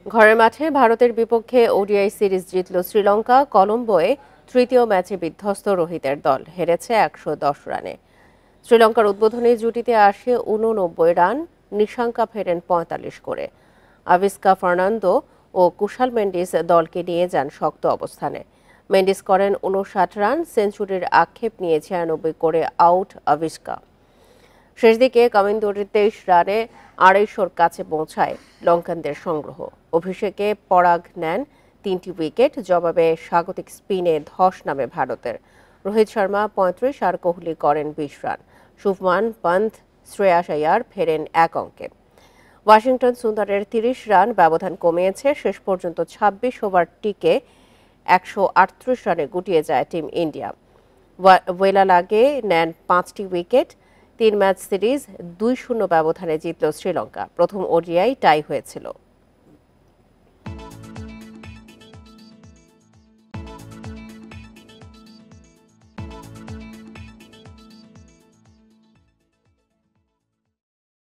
ঘরের মাঠে ভারতের বিপক্ষে ওডিআই সিরিজ জিতল শ্রীলঙ্কা। কলম্বোয় তৃতীয় ম্যাচে বিধ্বস্ত রোহিতের দল হেরেছে ১১০ রানে। শ্রীলঙ্কার উদ্বোধনী জুটিতে আসে ৮৯ রান, নিশাঙ্কা ফেরেন ৪৫ করে। আভিস্কা ফার্নান্দো ও কুশাল মেন্ডিস দলকে নিয়ে যান শক্ত অবস্থানে। মেন্ডিস করেন ৫৯ রান, সেঞ্চুরির আক্ষেপ নিয়ে ৯৬ করে আউট আভিস্কা। শেষ দিকে কামিন্দোর ২৩ রানে ২৫০-র কাছে পৌঁছায় লঙ্কানদের সংগ্রহ। অভিষেকে পরাগ নেন ৩টি উইকেট, জবাবে স্বাগতিক স্পিনে ধস নামে ভারতের। রোহিত শর্মা ৩৫ আর কোহলি করেন ২০ রান। শুভমান, পন্থ, শ্রেয়াস আয়ার ফেরেন ১ অঙ্কে। ওয়াশিংটন সুন্দরের ৩০ রান ব্যবধান কমিয়েছে। শেষ পর্যন্ত ২৬ ওভার টিকে ১৩৮ রানে গুটিয়ে যায় টিম ইন্ডিয়া। ওয়েলালাগে নেন ৫টি উইকেট। ৩ ম্যাচ সিরিজ ২-০ ব্যবধানে জিতল শ্রীলঙ্কা। প্রথম ওডিআই টাই হয়েছিল।